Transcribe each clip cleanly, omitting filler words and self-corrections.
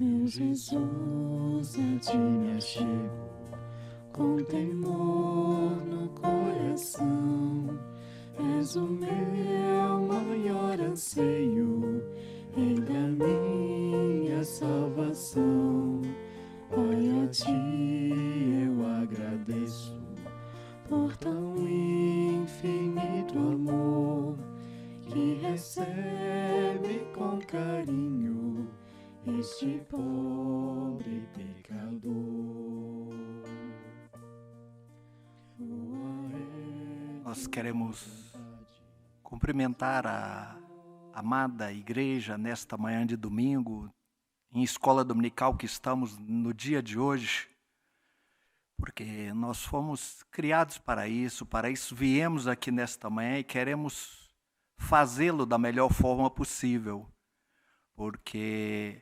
Meu Jesus, a ti me achego, com temor no coração. És o meu maior anseio, Rei da minha salvação. Pai, a ti eu agradeço por tão infinito amor que recebe com carinho este pobre pecador. Nós queremos cumprimentar a amada igreja nesta manhã de domingo, em escola dominical que estamos no dia de hoje, porque nós fomos criados para isso viemos aqui nesta manhã e queremos fazê-lo da melhor forma possível, porque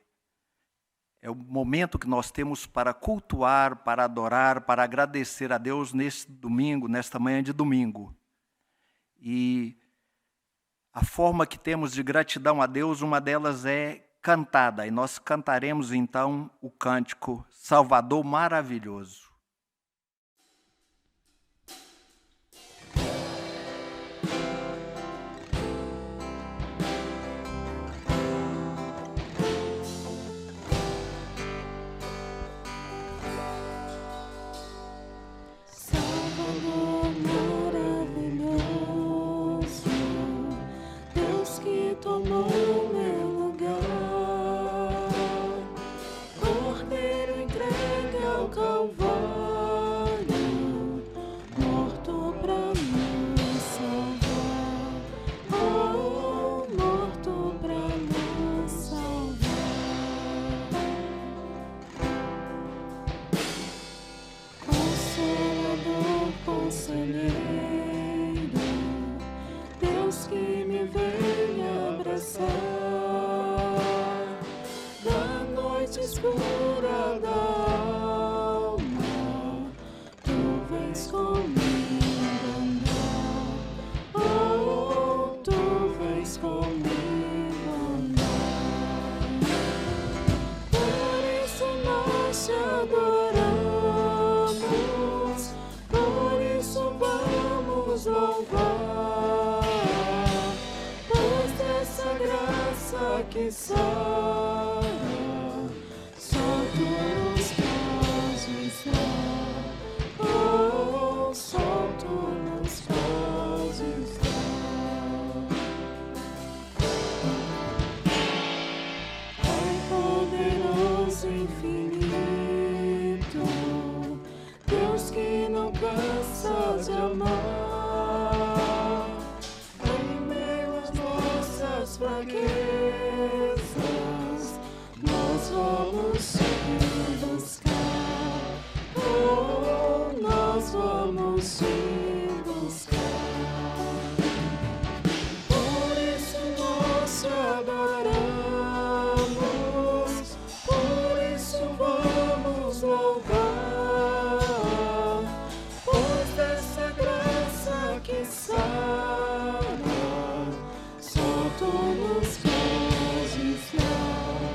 é o momento que nós temos para cultuar, para adorar, para agradecer a Deus neste domingo, nesta manhã de domingo. E a forma que temos de gratidão a Deus, uma delas é cantada, e nós cantaremos então o cântico Salvador Maravilhoso. Deus que me vem abraçar da noite escura da alma, tu vens comigo andar, oh, tu vens comigo andar. Por isso nós te adoramos, por isso vamos louvar, pois dessa graça que sara, só tu nos fazes dar, oh, só tu nos fazes dar. Pai poderoso e infinito, Deus que não cansas de amar, em meio às nossas fraquezas, nós vamos te buscar, oh, nós vamos te buscar. Por isso nós te adoramos, por isso vamos louvar, pois dessa graça que sara, só tu nos fazes dar,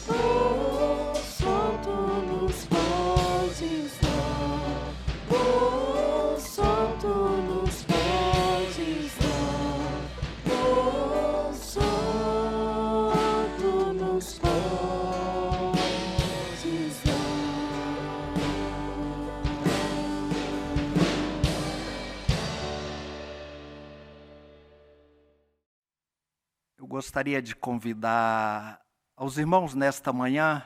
oh, só tu nos fazes dar, oh, só tu nos fazes dar, oh, só tu nos fazes dar. Eu gostaria de convidar aos irmãos nesta manhã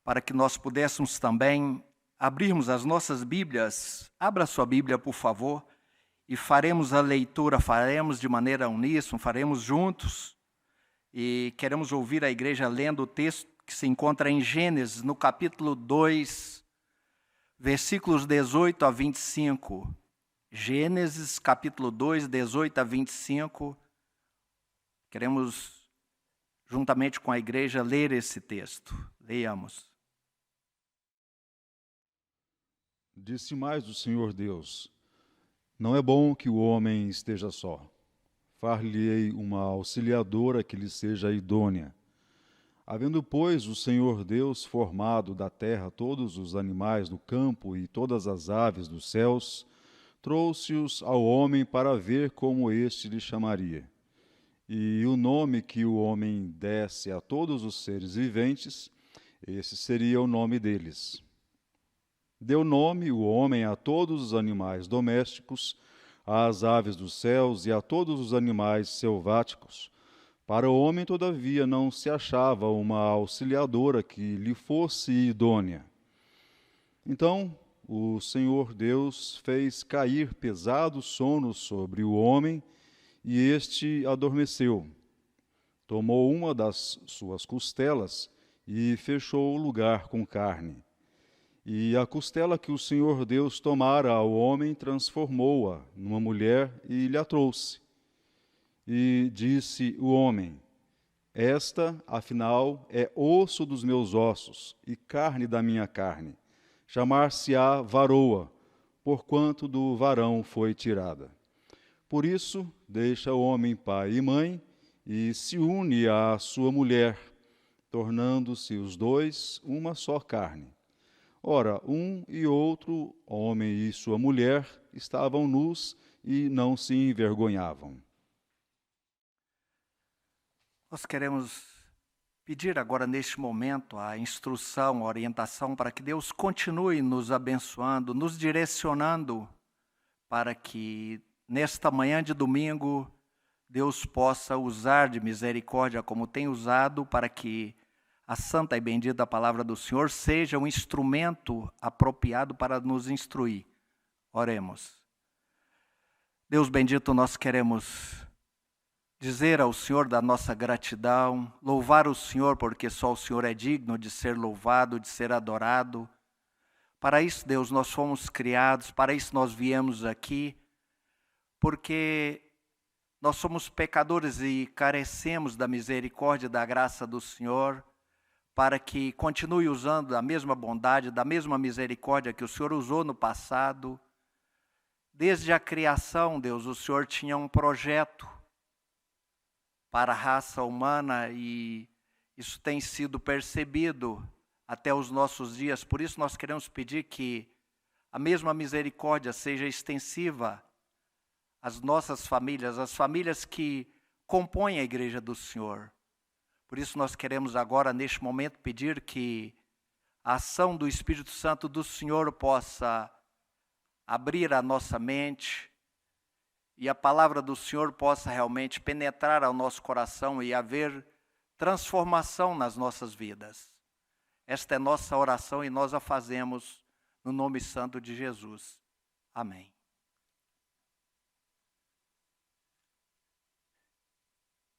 para que nós pudéssemos também abrirmos as nossas Bíblias. Abra sua Bíblia, por favor, e faremos a leitura, faremos de maneira uníssona, faremos juntos. E queremos ouvir a igreja lendo o texto que se encontra em Gênesis, no capítulo 2, versículos 18 a 25. Gênesis, capítulo 2, 18 a 25. Queremos, juntamente com a igreja, ler esse texto. Leiamos. Disse mais o Senhor Deus: não é bom que o homem esteja só. Far-lhe-ei uma auxiliadora que lhe seja idônea. Havendo, pois, o Senhor Deus formado da terra todos os animais do campo e todas as aves dos céus, trouxe-os ao homem para ver como este lhe chamaria. E o nome que o homem desse a todos os seres viventes, esse seria o nome deles. Deu nome o homem a todos os animais domésticos, às aves dos céus e a todos os animais selváticos. Para o homem, todavia, não se achava uma auxiliadora que lhe fosse idônea. Então, o Senhor Deus fez cair pesado sono sobre o homem, e este adormeceu. Tomou uma das suas costelas e fechou o lugar com carne. E a costela que o Senhor Deus tomara ao homem transformou-a numa mulher e lhe a trouxe. E disse o homem: esta, afinal, é osso dos meus ossos e carne da minha carne. Chamar-se-á varoa, porquanto do varão foi tirada. Por isso, deixa o homem pai e mãe e se une à sua mulher, tornando-se os dois uma só carne. Ora, um e outro, homem e sua mulher, estavam nus e não se envergonhavam. Nós queremos pedir agora, neste momento, a instrução, a orientação para que Deus continue nos abençoando, nos direcionando para que, nesta manhã de domingo, Deus possa usar de misericórdia como tem usado para que a santa e bendita palavra do Senhor seja um instrumento apropriado para nos instruir. Oremos. Deus bendito, nós queremos dizer ao Senhor da nossa gratidão, louvar o Senhor porque só o Senhor é digno de ser louvado, de ser adorado. Para isso, Deus, nós fomos criados, para isso nós viemos aqui, porque nós somos pecadores e carecemos da misericórdia e da graça do Senhor, para que continue usando da mesma bondade, da mesma misericórdia que o Senhor usou no passado. Desde a criação, Deus, o Senhor tinha um projeto para a raça humana e isso tem sido percebido até os nossos dias. Por isso nós queremos pedir que a mesma misericórdia seja extensiva às nossas famílias, às famílias que compõem a igreja do Senhor. Por isso nós queremos agora, neste momento, pedir que a ação do Espírito Santo do Senhor possa abrir a nossa mente, e a palavra do Senhor possa realmente penetrar ao nosso coração e haver transformação nas nossas vidas. Esta é nossa oração e nós a fazemos no nome santo de Jesus. Amém.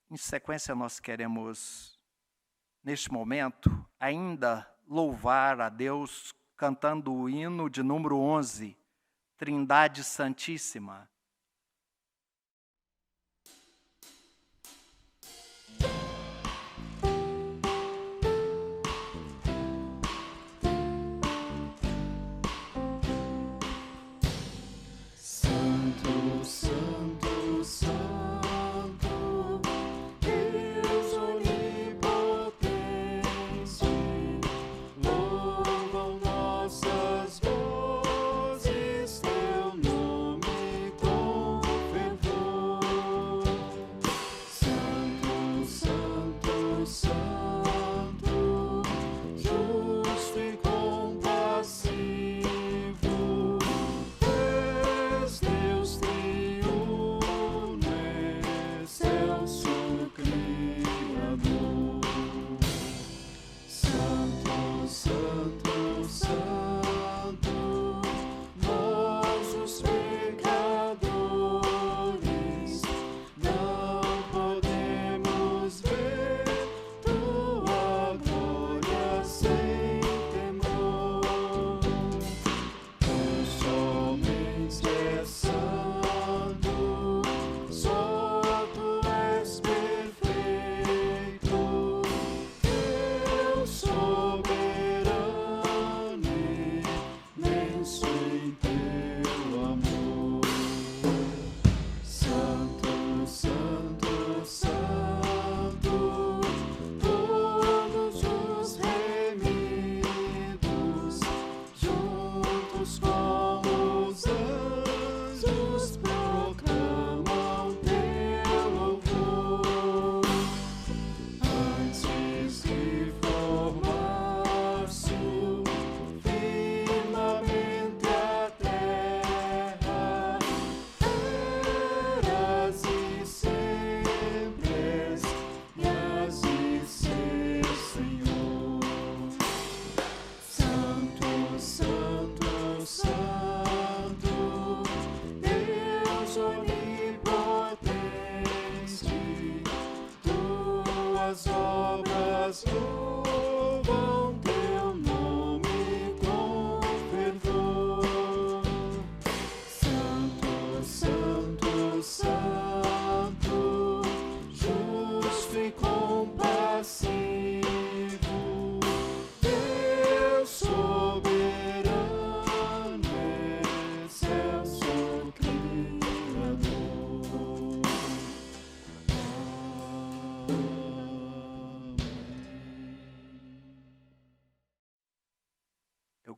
Em sequência, nós queremos, neste momento, ainda louvar a Deus cantando o hino de número 11, Trindade Santíssima. Nossas vozes, teu nome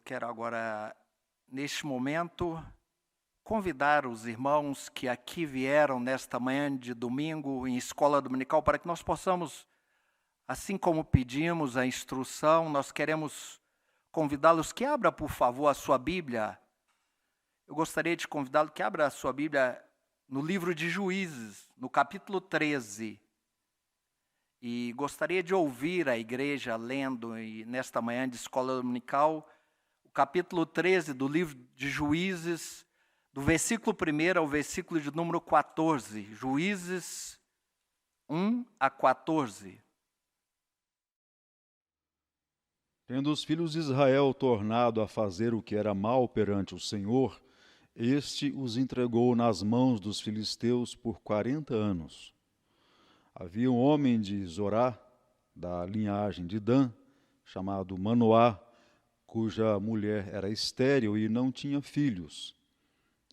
quero agora, neste momento, convidar os irmãos que aqui vieram nesta manhã de domingo em escola dominical para que nós possamos, assim como pedimos a instrução, nós queremos convidá-los que abra, por favor, a sua Bíblia. Eu gostaria de convidá-lo que abra a sua Bíblia no livro de Juízes, no capítulo 13. E gostaria de ouvir a igreja lendo nesta manhã de escola dominical, o capítulo 13 do livro de Juízes, do versículo 1 ao versículo de número 14. Juízes 1 a 14. Tendo os filhos de Israel tornado a fazer o que era mal perante o Senhor, este os entregou nas mãos dos filisteus por 40 anos. Havia um homem de Zorá, da linhagem de Dan, chamado Manoá, cuja mulher era estéril e não tinha filhos.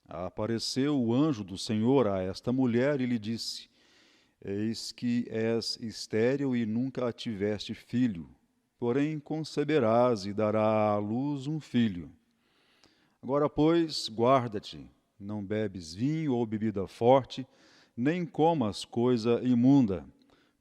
Apareceu o anjo do Senhor a esta mulher e lhe disse: Eis que és estéril e nunca tiveste filho, porém conceberás e dará à luz um filho. Agora, pois, guarda-te, não bebes vinho ou bebida forte, nem comas coisa imunda,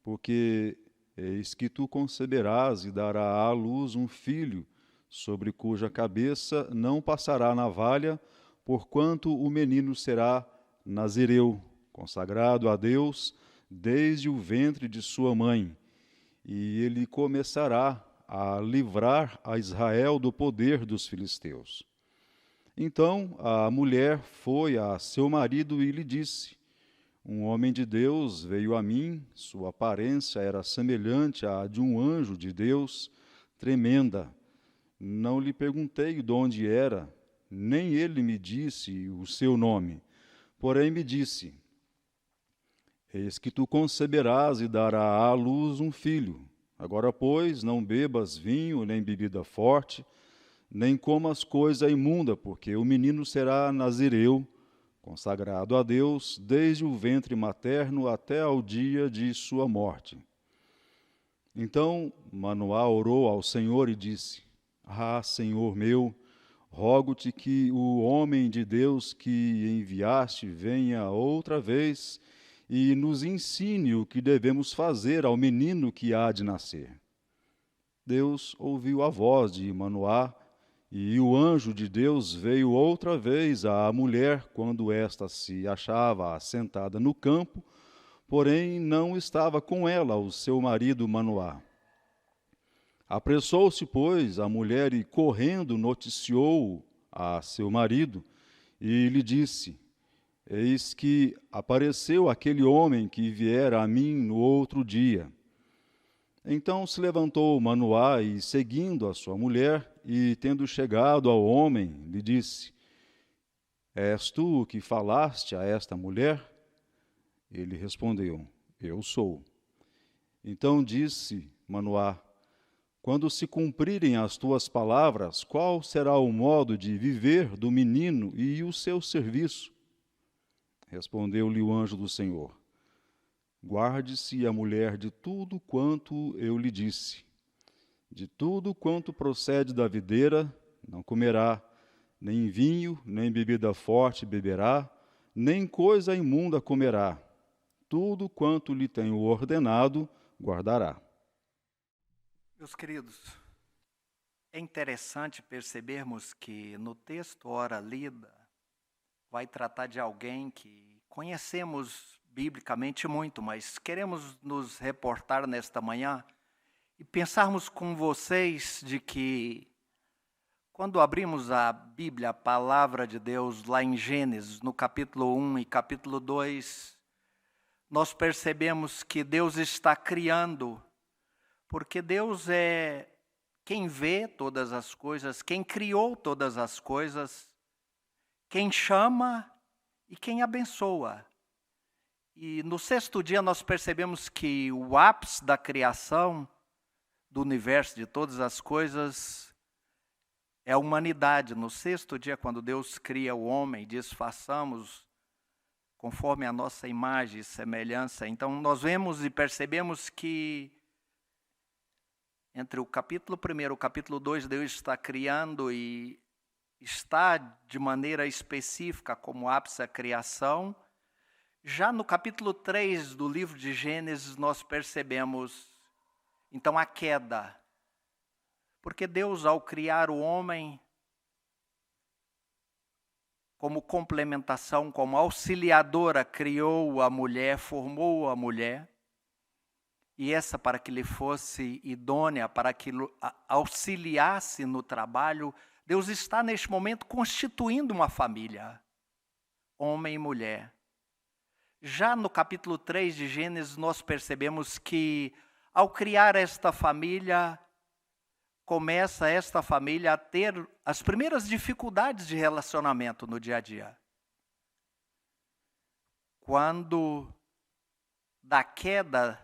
porque eis que tu conceberás e dará à luz um filho, sobre cuja cabeça não passará navalha, porquanto o menino será nazireu, consagrado a Deus desde o ventre de sua mãe, e ele começará a livrar a Israel do poder dos filisteus. Então a mulher foi a seu marido e lhe disse: Um homem de Deus veio a mim, sua aparência era semelhante à de um anjo de Deus, tremenda. Não lhe perguntei de onde era, nem ele me disse o seu nome. Porém me disse: Eis que tu conceberás e dará à luz um filho. Agora, pois, não bebas vinho, nem bebida forte, nem comas coisa imunda, porque o menino será nazireu, consagrado a Deus desde o ventre materno até ao dia de sua morte. Então Manoá orou ao Senhor e disse: Ah, Senhor meu, rogo-te que o homem de Deus que enviaste venha outra vez e nos ensine o que devemos fazer ao menino que há de nascer. Deus ouviu a voz de Manoá, e o anjo de Deus veio outra vez à mulher quando esta se achava assentada no campo, porém não estava com ela o seu marido Manoá. Apressou-se, pois, a mulher e, correndo, noticiou a seu marido e lhe disse: Eis que apareceu aquele homem que viera a mim no outro dia. Então se levantou Manoá e, seguindo a sua mulher, e tendo chegado ao homem, lhe disse: És tu o que falaste a esta mulher? Ele respondeu: Eu sou. Então disse Manoá: Quando se cumprirem as tuas palavras, qual será o modo de viver do menino e o seu serviço? Respondeu-lhe o anjo do Senhor: Guarde-se a mulher de tudo quanto eu lhe disse. De tudo quanto procede da videira, não comerá, nem vinho, nem bebida forte beberá, nem coisa imunda comerá. Tudo quanto lhe tenho ordenado, guardará. Meus queridos, é interessante percebermos que no texto ora lida, vai tratar de alguém que conhecemos biblicamente muito, mas queremos nos reportar nesta manhã e pensarmos com vocês de que quando abrimos a Bíblia, a palavra de Deus, lá em Gênesis, no capítulo 1 e capítulo 2, nós percebemos que Deus está criando, porque Deus é quem vê todas as coisas, quem criou todas as coisas, quem chama e quem abençoa. E no sexto dia nós percebemos que o ápice da criação, do universo, de todas as coisas, é a humanidade. No sexto dia, quando Deus cria o homem, diz: façamos conforme a nossa imagem e semelhança. Então nós vemos e percebemos que Entre o capítulo 1 e o capítulo 2, Deus está criando e está de maneira específica como ápice a criação. Já no capítulo 3 do livro de Gênesis, nós percebemos, então, a queda. Porque Deus, ao criar o homem, como complementação, como auxiliadora, criou a mulher, formou a mulher. E essa para que lhe fosse idônea, para que auxiliasse no trabalho, Deus está neste momento constituindo uma família, homem e mulher. Já no capítulo 3 de Gênesis, nós percebemos que, ao criar esta família, começa esta família a ter as primeiras dificuldades de relacionamento no dia a dia. Quando, da queda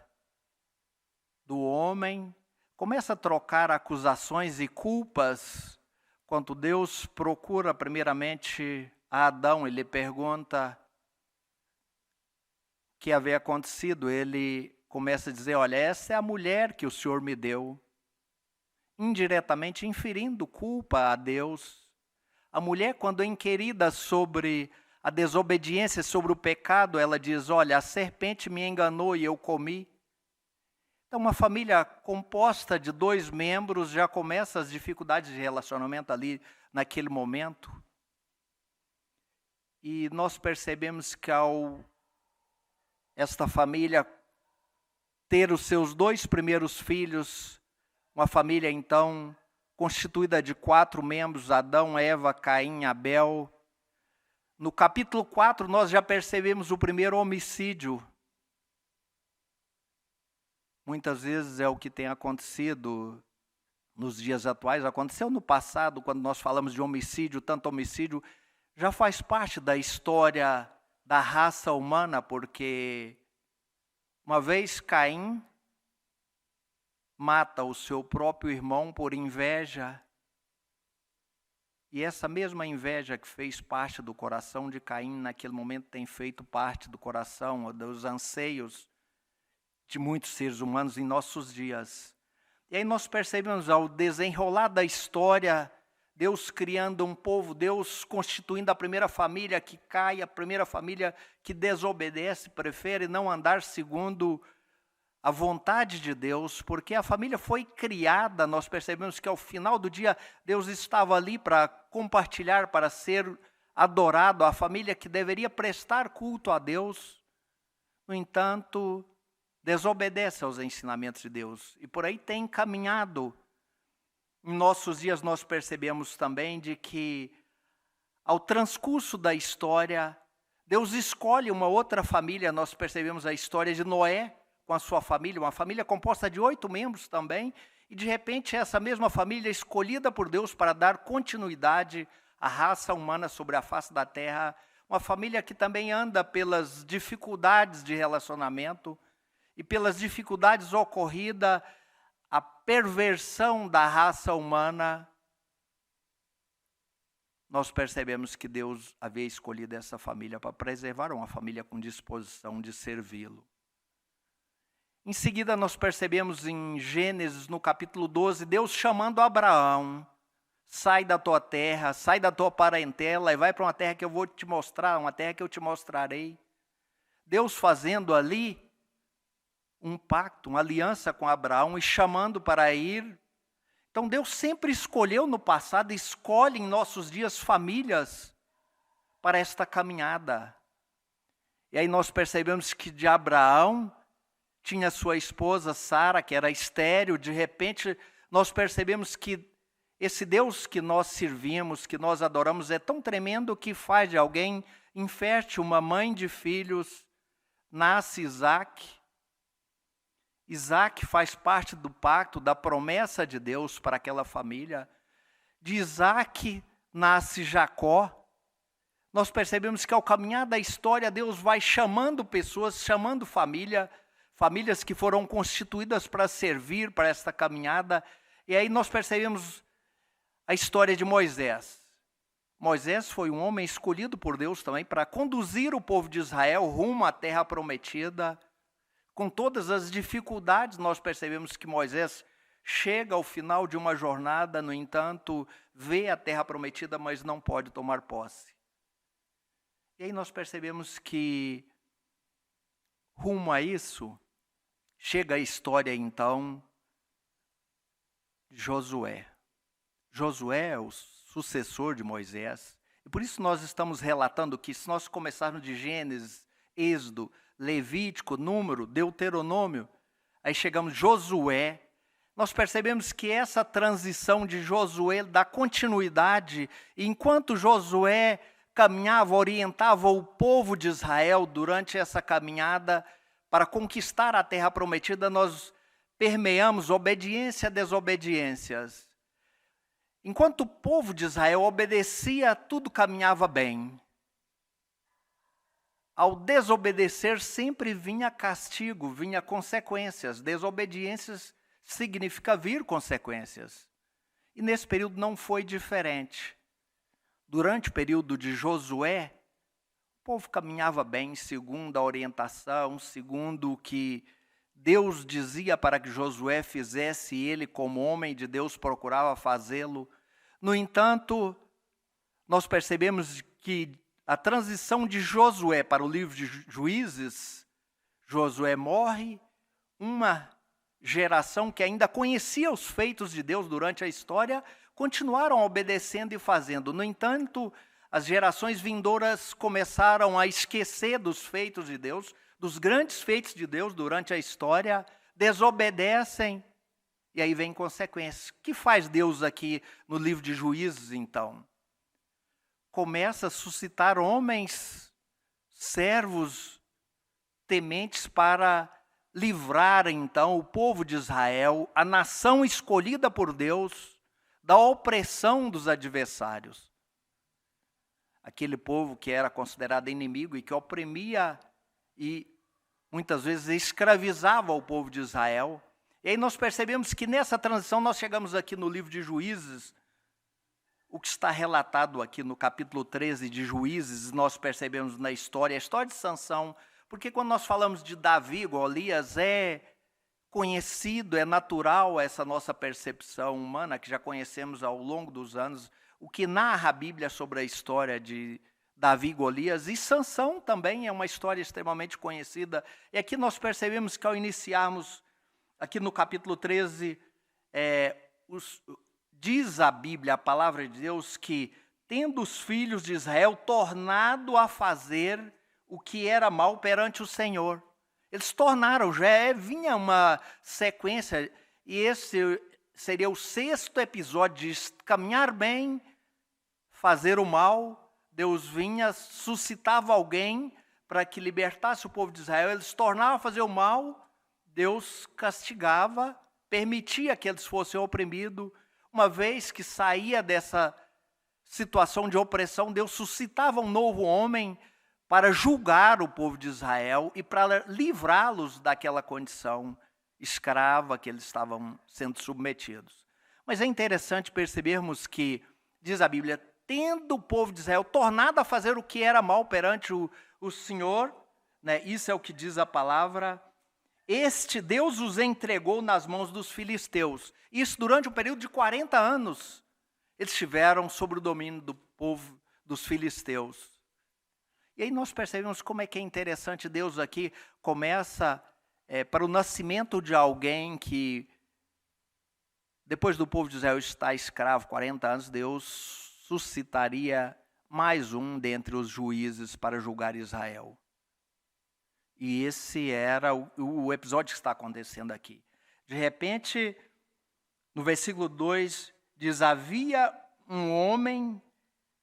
do homem, começa a trocar acusações e culpas, quando Deus procura primeiramente a Adão e lhe pergunta o que havia acontecido. Ele começa a dizer, olha, essa é a mulher que o Senhor me deu, indiretamente inferindo culpa a Deus. A mulher, quando inquirida sobre a desobediência, sobre o pecado, ela diz, olha, a serpente me enganou e eu comi. Então, uma família composta de 2 membros já começa as dificuldades de relacionamento ali naquele momento. E nós percebemos que esta família ter os seus 2 primeiros filhos, uma família então constituída de 4 membros, Adão, Eva, Caim, Abel. No capítulo 4 nós já percebemos o primeiro homicídio. Muitas vezes é o que tem acontecido nos dias atuais. Aconteceu no passado, quando nós falamos de homicídio, tanto homicídio, já faz parte da história da raça humana, porque uma vez Caim mata o seu próprio irmão por inveja, e essa mesma inveja que fez parte do coração de Caim, naquele momento tem feito parte do coração, dos anseios de muitos seres humanos em nossos dias. E aí nós percebemos, ao desenrolar da história, Deus criando um povo, Deus constituindo a primeira família que cai, a primeira família que desobedece, prefere não andar segundo a vontade de Deus, porque a família foi criada, nós percebemos que ao final do dia, Deus estava ali para compartilhar, para ser adorado, a família que deveria prestar culto a Deus. No entanto, desobedece aos ensinamentos de Deus. E por aí tem caminhado. Em nossos dias nós percebemos também de que, ao transcurso da história, Deus escolhe uma outra família. Nós percebemos a história de Noé com a sua família, uma família composta de 8 membros também, e de repente essa mesma família escolhida por Deus para dar continuidade à raça humana sobre a face da terra, uma família que também anda pelas dificuldades de relacionamento, e pelas dificuldades ocorridas, a perversão da raça humana, nós percebemos que Deus havia escolhido essa família para preservar uma família com disposição de servi-lo. Em seguida, nós percebemos em Gênesis, no capítulo 12, Deus chamando Abraão, sai da tua terra, sai da tua parentela e vai para uma terra que eu vou te mostrar, uma terra que eu te mostrarei. Deus fazendo ali um pacto, uma aliança com Abraão e chamando para ir. Então Deus sempre escolheu no passado, escolhe em nossos dias famílias para esta caminhada. E aí nós percebemos que de Abraão tinha sua esposa Sara, que era estéril. De repente nós percebemos que esse Deus que nós servimos, que nós adoramos, é tão tremendo que faz de alguém infértil uma mãe de filhos. Nasce Isaac. Isaac faz parte do pacto, da promessa de Deus para aquela família. De Isaac nasce Jacó. Nós percebemos que ao caminhar da história, Deus vai chamando pessoas, chamando famílias que foram constituídas para servir para esta caminhada. E aí nós percebemos a história de Moisés. Moisés foi um homem escolhido por Deus também para conduzir o povo de Israel rumo à terra prometida. Com todas as dificuldades, nós percebemos que Moisés chega ao final de uma jornada, no entanto, vê a terra prometida, mas não pode tomar posse. E aí nós percebemos que, rumo a isso, chega a história, então, de Josué. Josué é o sucessor de Moisés. E por isso nós estamos relatando que, se nós começarmos de Gênesis, Êxodo, Levítico, Número, Deuteronômio, aí chegamos a Josué, nós percebemos que essa transição de Josué dá continuidade, e enquanto Josué caminhava, orientava o povo de Israel durante essa caminhada para conquistar a terra prometida, nós permeamos obediência e desobediências. Enquanto o povo de Israel obedecia, tudo caminhava bem. Ao desobedecer, sempre vinha castigo, vinha consequências. Desobediências significa vir consequências. E nesse período não foi diferente. Durante o período de Josué, o povo caminhava bem, segundo a orientação, segundo o que Deus dizia para que Josué fizesse, e ele, como homem de Deus, procurava fazê-lo. No entanto, nós percebemos que a transição de Josué para o livro de Juízes, Josué morre, uma geração que ainda conhecia os feitos de Deus durante a história, continuaram obedecendo e fazendo. No entanto, as gerações vindouras começaram a esquecer dos feitos de Deus, dos grandes feitos de Deus durante a história, desobedecem, e aí vem consequências. O que faz Deus aqui no livro de Juízes, então? Começa a suscitar homens, servos, tementes para livrar, então, o povo de Israel, a nação escolhida por Deus, da opressão dos adversários. Aquele povo que era considerado inimigo e que oprimia e muitas vezes escravizava o povo de Israel. E aí nós percebemos que nessa transição nós chegamos aqui no livro de Juízes, o que está relatado aqui no capítulo 13 de Juízes, nós percebemos na história, a história de Sansão, porque quando nós falamos de Davi, Golias, é conhecido, é natural essa nossa percepção humana, que já conhecemos ao longo dos anos, o que narra a Bíblia sobre a história de Davi e Golias, e Sansão também é uma história extremamente conhecida. E aqui nós percebemos que ao iniciarmos, aqui no capítulo 13, diz a Bíblia, a palavra de Deus, que tendo os filhos de Israel tornado a fazer o que era mal perante o Senhor. Eles tornaram, já vinha uma sequência, e esse seria o 6º episódio de caminhar bem, fazer o mal. Deus vinha, suscitava alguém para que libertasse o povo de Israel. Eles tornavam a fazer o mal, Deus castigava, permitia que eles fossem oprimidos. Uma vez que saía dessa situação de opressão, Deus suscitava um novo homem para julgar o povo de Israel e para livrá-los daquela condição escrava que eles estavam sendo submetidos. Mas é interessante percebermos que, diz a Bíblia, tendo o povo de Israel tornado a fazer o que era mal perante o Senhor, né, isso é o que diz a palavra, este Deus os entregou nas mãos dos filisteus. Isso durante um período de 40 anos. Eles estiveram sob o domínio do povo dos filisteus. E aí nós percebemos como é que é interessante. Deus aqui começa para o nascimento de alguém que, depois do povo de Israel estar escravo 40 anos, Deus suscitaria mais um dentre os juízes para julgar Israel. E esse era o episódio que está acontecendo aqui. De repente, no versículo 2, diz, havia um homem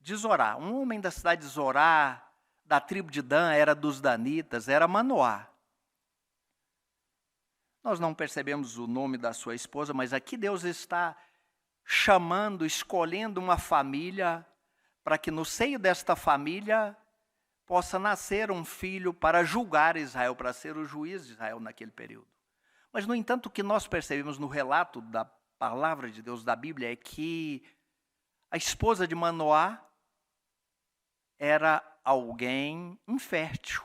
de Zorá, um homem da cidade de Zorá, da tribo de Dan, era dos danitas, era Manoá. Nós não percebemos o nome da sua esposa, mas aqui Deus está chamando, escolhendo uma família, para que no seio desta família possa nascer um filho para julgar Israel, para ser o juiz de Israel naquele período. Mas, no entanto, o que nós percebemos no relato da palavra de Deus da Bíblia é que a esposa de Manoá era alguém infértil,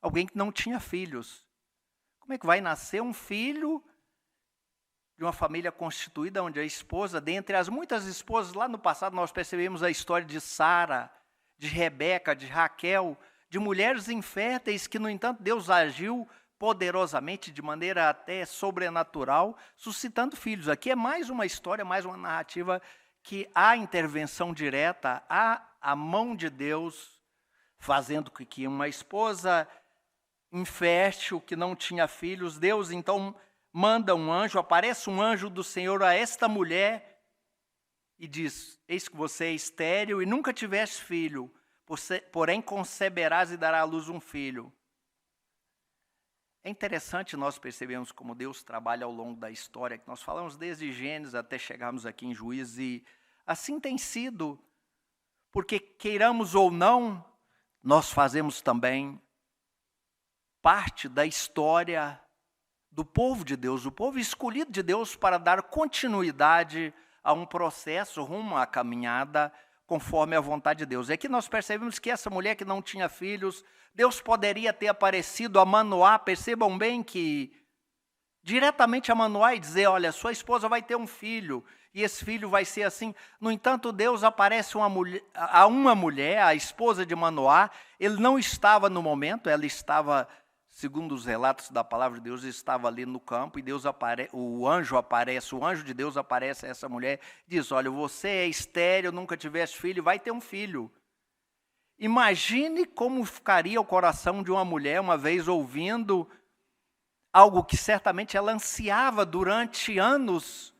alguém que não tinha filhos. Como é que vai nascer um filho de uma família constituída, onde a esposa, dentre as muitas esposas, lá no passado nós percebemos a história de Sara, de Rebeca, de Raquel, de mulheres inférteis que, no entanto, Deus agiu poderosamente, de maneira até sobrenatural, suscitando filhos. Aqui é mais uma história, mais uma narrativa que há intervenção direta, há a mão de Deus fazendo com que uma esposa infértil, que não tinha filhos, Deus então manda um anjo, aparece um anjo do Senhor a esta mulher e diz: eis que você é estéril e nunca tiveste filho, porém conceberás e dará à luz um filho. É interessante nós percebemos como Deus trabalha ao longo da história, que nós falamos desde Gênesis até chegarmos aqui em Juízes, e assim tem sido, porque queiramos ou não, nós fazemos também parte da história do povo de Deus, o povo escolhido de Deus para dar continuidade a um processo rumo à caminhada conforme a vontade de Deus. É que nós percebemos que essa mulher que não tinha filhos, Deus poderia ter aparecido a Manoá, percebam bem que diretamente a Manoá e dizer: olha, sua esposa vai ter um filho, e esse filho vai ser assim. No entanto, Deus aparece a uma mulher, a esposa de Manoá. Ele não estava no momento, ela estava, segundo os relatos da palavra de Deus, estava ali no campo, e o anjo de Deus aparece a essa mulher e diz: olha, você é estéril, nunca tiveste filho, vai ter um filho. Imagine como ficaria o coração de uma mulher, uma vez ouvindo algo que certamente ela ansiava durante anos,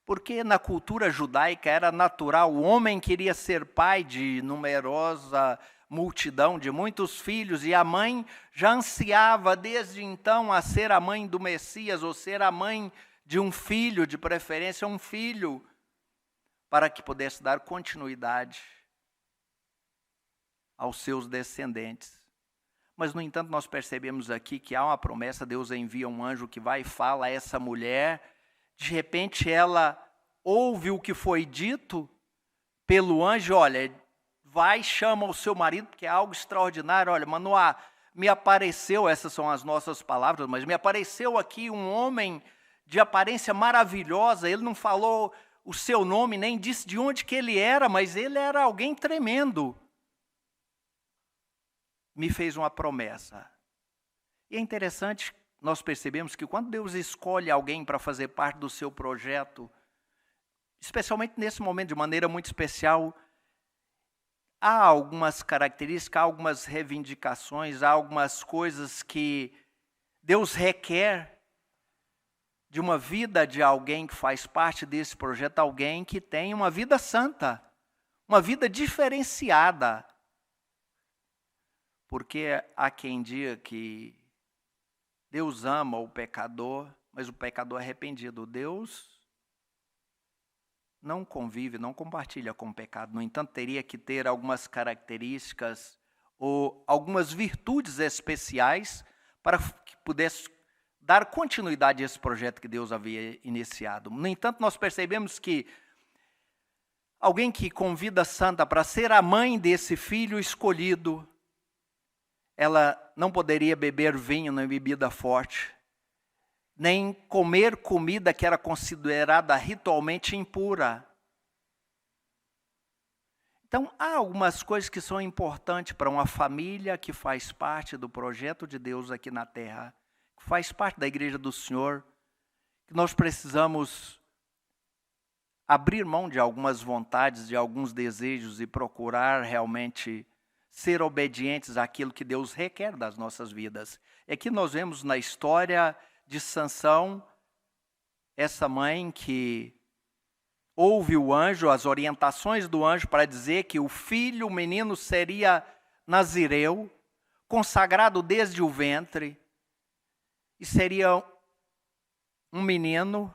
porque na cultura judaica era natural, o homem queria ser pai de numerosa multidão, de muitos filhos, e a mãe já ansiava desde então a ser a mãe do Messias, ou ser a mãe de um filho, de preferência um filho, para que pudesse dar continuidade aos seus descendentes. Mas, no entanto, nós percebemos aqui que há uma promessa, Deus envia um anjo que vai e fala a essa mulher, de repente ela ouve o que foi dito pelo anjo: olha, vai, chama o seu marido, porque é algo extraordinário. Olha, Manoá, me apareceu, essas são as nossas palavras, mas me apareceu aqui um homem de aparência maravilhosa. Ele não falou o seu nome, nem disse de onde que ele era, mas ele era alguém tremendo. Me fez uma promessa. E é interessante, nós percebemos que quando Deus escolhe alguém para fazer parte do seu projeto, especialmente nesse momento, de maneira muito especial, há algumas características, há algumas reivindicações, há algumas coisas que Deus requer de uma vida de alguém que faz parte desse projeto, alguém que tem uma vida santa, uma vida diferenciada. Porque há quem diga que Deus ama o pecador, mas o pecador arrependido. Deus não convive, não compartilha com o pecado. No entanto, teria que ter algumas características ou algumas virtudes especiais para que pudesse dar continuidade a esse projeto que Deus havia iniciado. No entanto, nós percebemos que alguém que com vida santa para ser a mãe desse filho escolhido, ela não poderia beber vinho nem bebida forte, nem comer comida que era considerada ritualmente impura. Então, há algumas coisas que são importantes para uma família que faz parte do projeto de Deus aqui na terra, que faz parte da igreja do Senhor, que nós precisamos abrir mão de algumas vontades, de alguns desejos e procurar realmente ser obedientes àquilo que Deus requer das nossas vidas. É que nós vemos na história de Sansão, essa mãe que ouve o anjo, as orientações do anjo para dizer que o filho, o menino, seria nazireu, consagrado desde o ventre, e seria um menino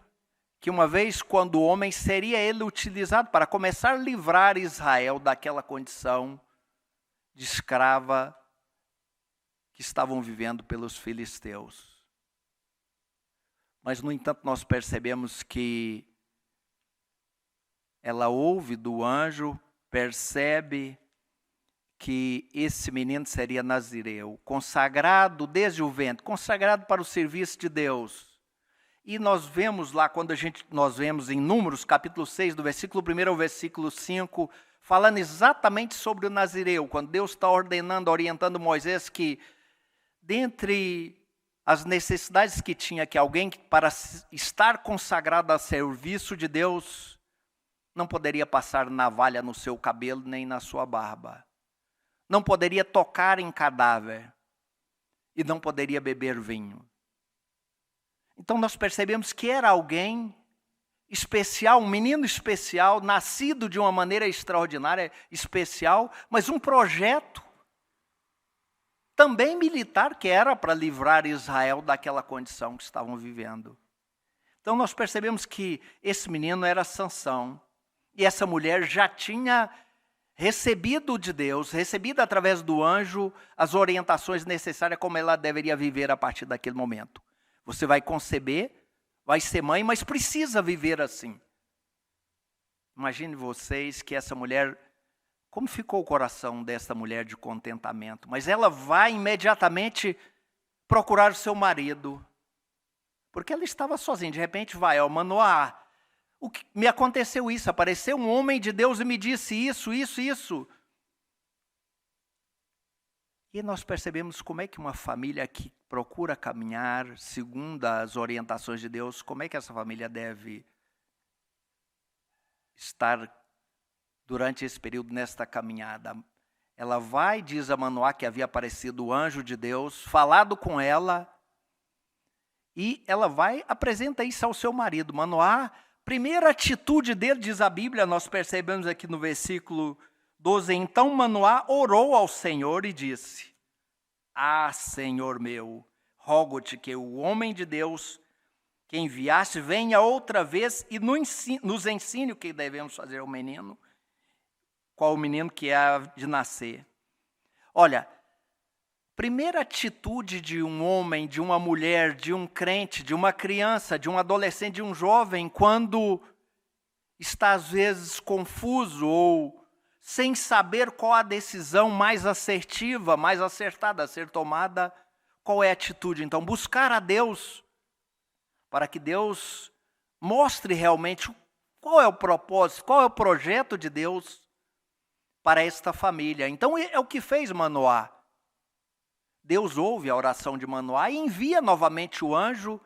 que, uma vez quando homem, seria ele utilizado para começar a livrar Israel daquela condição de escrava que estavam vivendo pelos filisteus. Mas, no entanto, nós percebemos que ela ouve do anjo, percebe que esse menino seria nazireu, consagrado desde o ventre, consagrado para o serviço de Deus. E nós vemos lá, nós vemos em Números, capítulo 6, do versículo 1 ao versículo 5, falando exatamente sobre o nazireu, quando Deus está ordenando, orientando Moisés que, dentre as necessidades que tinha, que alguém para estar consagrado a serviço de Deus, não poderia passar navalha no seu cabelo nem na sua barba. Não poderia tocar em cadáver. E não poderia beber vinho. Então nós percebemos que era alguém especial, um menino especial, nascido de uma maneira extraordinária, especial, mas um projeto também militar que era para livrar Israel daquela condição que estavam vivendo. Então nós percebemos que esse menino era Sansão, e essa mulher já tinha recebido de Deus, recebido através do anjo, as orientações necessárias como ela deveria viver a partir daquele momento. Você vai conceber, vai ser mãe, mas precisa viver assim. Imagine vocês que essa mulher, como ficou o coração dessa mulher de contentamento, mas ela vai imediatamente procurar o seu marido, porque ela estava sozinha, de repente vai ao Manoá. O que me aconteceu isso, apareceu um homem de Deus e me disse isso. E nós percebemos como é que uma família que procura caminhar segundo as orientações de Deus, como é que essa família deve estar durante esse período nesta caminhada. Ela vai, diz a Manoá, que havia aparecido o anjo de Deus, falado com ela, e ela vai, apresenta isso ao seu marido. Manoá, primeira atitude dele, diz a Bíblia, nós percebemos aqui no versículo 12, então Manoá orou ao Senhor e disse, Senhor meu, rogo-te que o homem de Deus que enviaste venha outra vez e nos ensine o que devemos fazer ao menino, qual o menino que há de nascer. Olha, primeira atitude de um homem, de uma mulher, de um crente, de uma criança, de um adolescente, de um jovem, quando está às vezes confuso ou sem saber qual a decisão mais assertiva, mais acertada a ser tomada, qual é a atitude? Então, buscar a Deus, para que Deus mostre realmente qual é o propósito, qual é o projeto de Deus para esta família. Então, é o que fez Manoá. Deus ouve a oração de Manoá e envia novamente o anjo.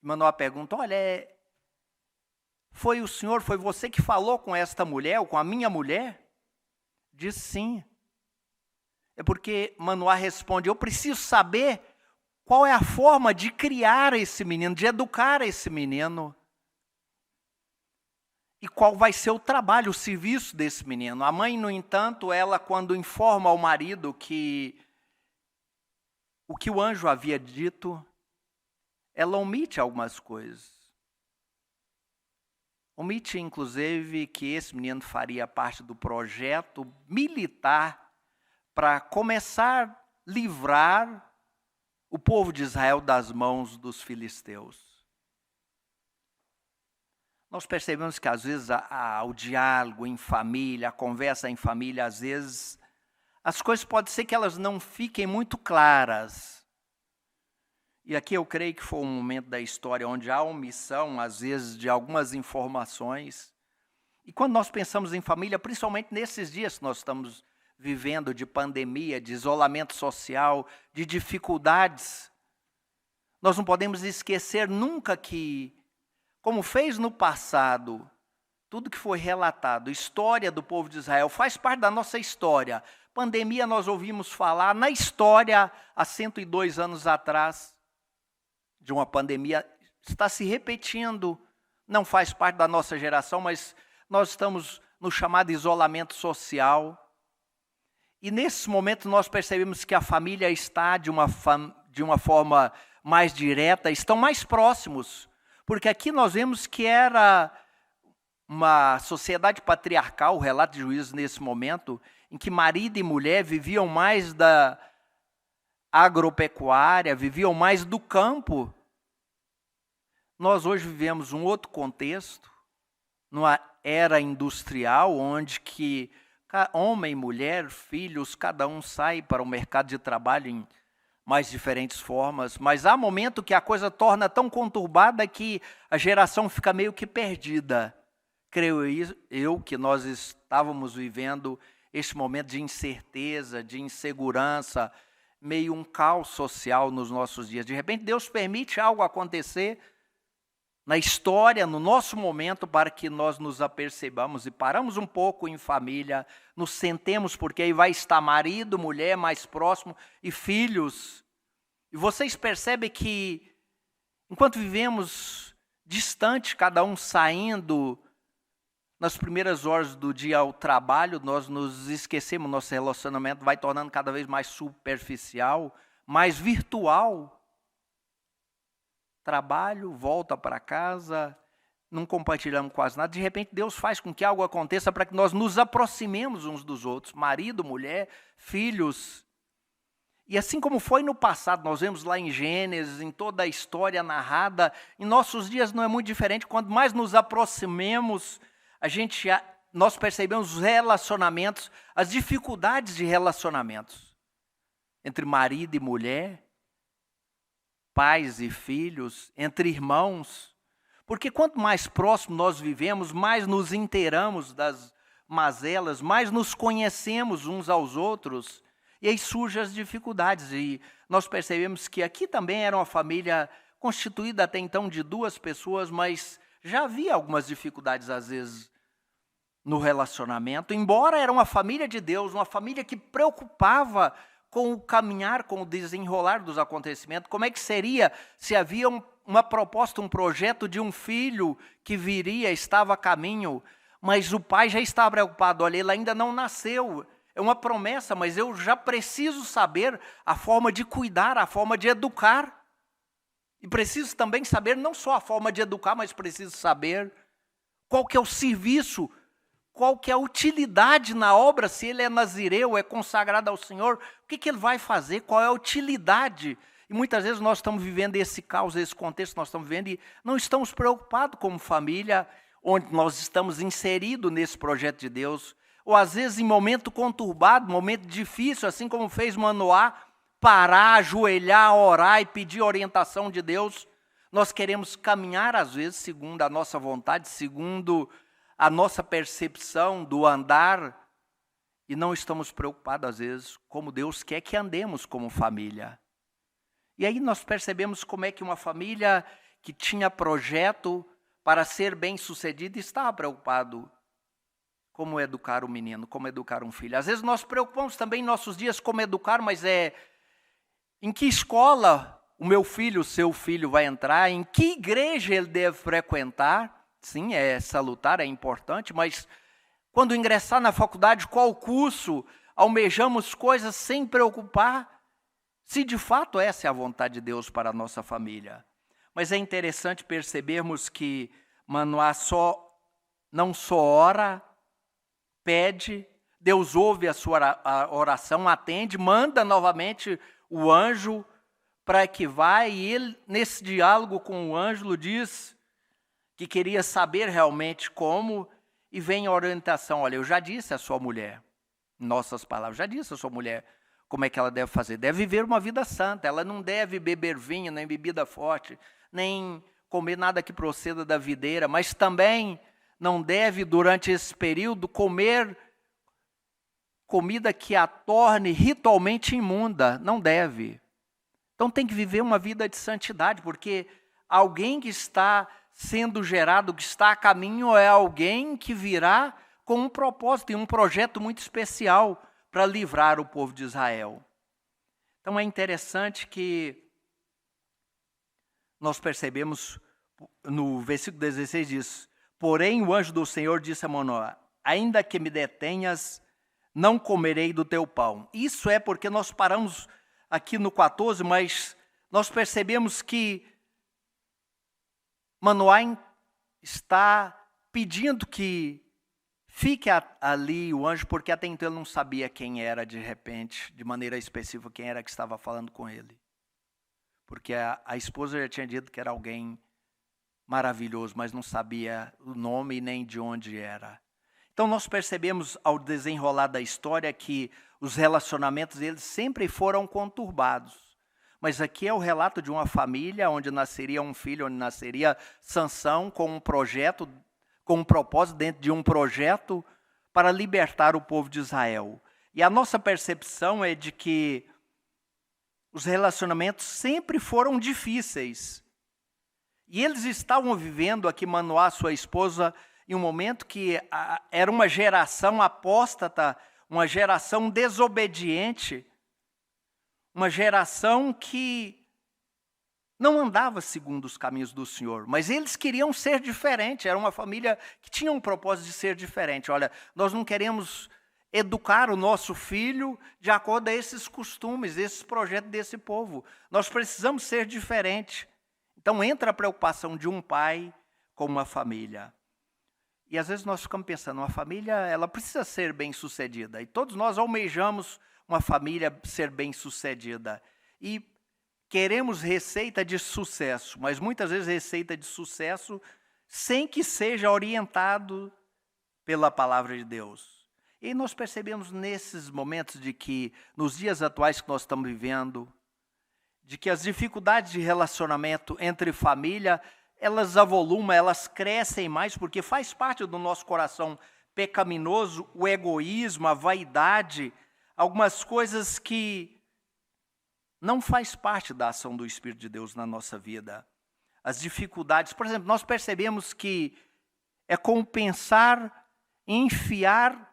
Manoá pergunta, olha, foi o senhor, foi você que falou com esta mulher, ou com a minha mulher? Diz sim. É porque Manoá responde, eu preciso saber qual é a forma de criar esse menino, de educar esse menino. E qual vai ser o trabalho, o serviço desse menino. A mãe, no entanto, ela quando informa ao marido que o que o anjo havia dito, ela omite algumas coisas. Omite, inclusive, que esse menino faria parte do projeto militar para começar a livrar o povo de Israel das mãos dos filisteus. Nós percebemos que, às vezes, o diálogo em família, a conversa em família, às vezes, as coisas pode ser que elas não fiquem muito claras. E aqui eu creio que foi um momento da história onde há omissão, às vezes, de algumas informações. E quando nós pensamos em família, principalmente nesses dias que nós estamos vivendo de pandemia, de isolamento social, de dificuldades, nós não podemos esquecer nunca que, como fez no passado, tudo que foi relatado, história do povo de Israel, faz parte da nossa história. Pandemia nós ouvimos falar na história há 102 anos atrás, de uma pandemia, está se repetindo, não faz parte da nossa geração, mas nós estamos no chamado isolamento social. E nesse momento nós percebemos que a família está de uma forma mais direta, estão mais próximos. Porque aqui nós vemos que era uma sociedade patriarcal, o relato de Juízes nesse momento, em que marido e mulher viviam mais da agropecuária, viviam mais do campo. Nós hoje vivemos um outro contexto, numa era industrial, onde que homem, mulher, filhos, cada um sai para o mercado de trabalho em mais diferentes formas, mas há momento que a coisa torna tão conturbada que a geração fica meio que perdida. Creio eu que nós estávamos vivendo este momento de incerteza, de insegurança, meio um caos social nos nossos dias. De repente Deus permite algo acontecer na história, no nosso momento, para que nós nos apercebamos e paramos um pouco em família, nos sentemos, porque aí vai estar marido, mulher mais próximo e filhos. E vocês percebem que, enquanto vivemos distante, cada um saindo nas primeiras horas do dia ao trabalho, nós nos esquecemos, nosso relacionamento vai tornando cada vez mais superficial, mais virtual. Trabalho, volta para casa, não compartilhamos quase nada. De repente, Deus faz com que algo aconteça para que nós nos aproximemos uns dos outros, marido, mulher, filhos. E assim como foi no passado, nós vemos lá em Gênesis, em toda a história narrada, em nossos dias não é muito diferente. Quanto mais nos aproximemos, nós percebemos os relacionamentos, as dificuldades de relacionamentos entre marido e mulher, pais e filhos, entre irmãos. Porque quanto mais próximo nós vivemos, mais nos inteiramos das mazelas, mais nos conhecemos uns aos outros, e aí surgem as dificuldades. E nós percebemos que aqui também era uma família constituída até então de 2 pessoas, mas já havia algumas dificuldades às vezes no relacionamento, embora era uma família de Deus, uma família que preocupava com o caminhar, com o desenrolar dos acontecimentos. Como é que seria se havia uma proposta, um projeto de um filho que viria, estava a caminho, mas o pai já estava preocupado, olha, ele ainda não nasceu, é uma promessa, mas eu já preciso saber a forma de cuidar, a forma de educar. E preciso também saber não só a forma de educar, mas preciso saber qual que é o serviço, qual que é a utilidade na obra, se ele é nazireu, é consagrado ao Senhor, o que ele vai fazer, qual é a utilidade. E muitas vezes nós estamos vivendo esse caos, esse contexto nós estamos vivendo e não estamos preocupados como família, onde nós estamos inseridos nesse projeto de Deus, ou às vezes em momento conturbado, momento difícil, assim como fez Manoá, parar, ajoelhar, orar e pedir orientação de Deus. Nós queremos caminhar às vezes segundo a nossa vontade, segundo a nossa percepção do andar, e não estamos preocupados, às vezes, como Deus quer que andemos como família. E aí nós percebemos como é que uma família que tinha projeto para ser bem-sucedida estava preocupado como educar um menino, como educar um filho. Às vezes nós preocupamos também em nossos dias como educar, mas em que escola o meu filho, o seu filho vai entrar, em que igreja ele deve frequentar. Sim, é salutar, é importante, mas quando ingressar na faculdade, qual curso? Almejamos coisas sem preocupar se de fato essa é a vontade de Deus para a nossa família. Mas é interessante percebermos que Manoá não só ora, pede, Deus ouve a sua oração, atende, manda novamente o anjo para que vá, e ele, nesse diálogo com o anjo, diz que queria saber realmente como, e vem a orientação, olha, eu já disse à sua mulher, em nossas palavras, já disse à sua mulher como é que ela deve fazer, deve viver uma vida santa, ela não deve beber vinho, nem bebida forte, nem comer nada que proceda da videira, mas também não deve, durante esse período, comer comida que a torne ritualmente imunda, não deve. Então tem que viver uma vida de santidade, porque alguém que está sendo gerado, que está a caminho, é alguém que virá com um propósito e um projeto muito especial para livrar o povo de Israel. Então é interessante que nós percebemos, no versículo 16 diz, porém o anjo do Senhor disse a Manoá, ainda que me detenhas, não comerei do teu pão. Isso é porque nós paramos aqui no 14, mas nós percebemos que Manoá está pedindo que fique ali o anjo, porque até então ele não sabia quem era, de repente, de maneira específica, quem era que estava falando com ele. Porque a esposa já tinha dito que era alguém maravilhoso, mas não sabia o nome nem de onde era. Então nós percebemos ao desenrolar da história que os relacionamentos deles sempre foram conturbados. Mas aqui é o relato de uma família onde nasceria um filho, onde nasceria Sansão com um projeto, com um propósito dentro de um projeto para libertar o povo de Israel. E a nossa percepção é de que os relacionamentos sempre foram difíceis. E eles estavam vivendo aqui, Manoá, sua esposa, em um momento que era uma geração apóstata, uma geração desobediente, uma geração que não andava segundo os caminhos do Senhor, mas eles queriam ser diferentes, era uma família que tinha um propósito de ser diferente. Olha, nós não queremos educar o nosso filho de acordo a esses costumes, esses projetos desse povo. Nós precisamos ser diferentes. Então entra a preocupação de um pai com uma família. E às vezes nós ficamos pensando, uma família ela precisa ser bem-sucedida. E todos nós almejamos uma família ser bem-sucedida. E queremos receita de sucesso, mas muitas vezes receita de sucesso sem que seja orientado pela palavra de Deus. E nós percebemos nesses momentos de que, nos dias atuais que nós estamos vivendo, de que as dificuldades de relacionamento entre família, elas avolumam, elas crescem mais, porque faz parte do nosso coração pecaminoso o egoísmo, a vaidade, algumas coisas que não faz parte da ação do Espírito de Deus na nossa vida. As dificuldades, por exemplo, nós percebemos que é compensar enfiar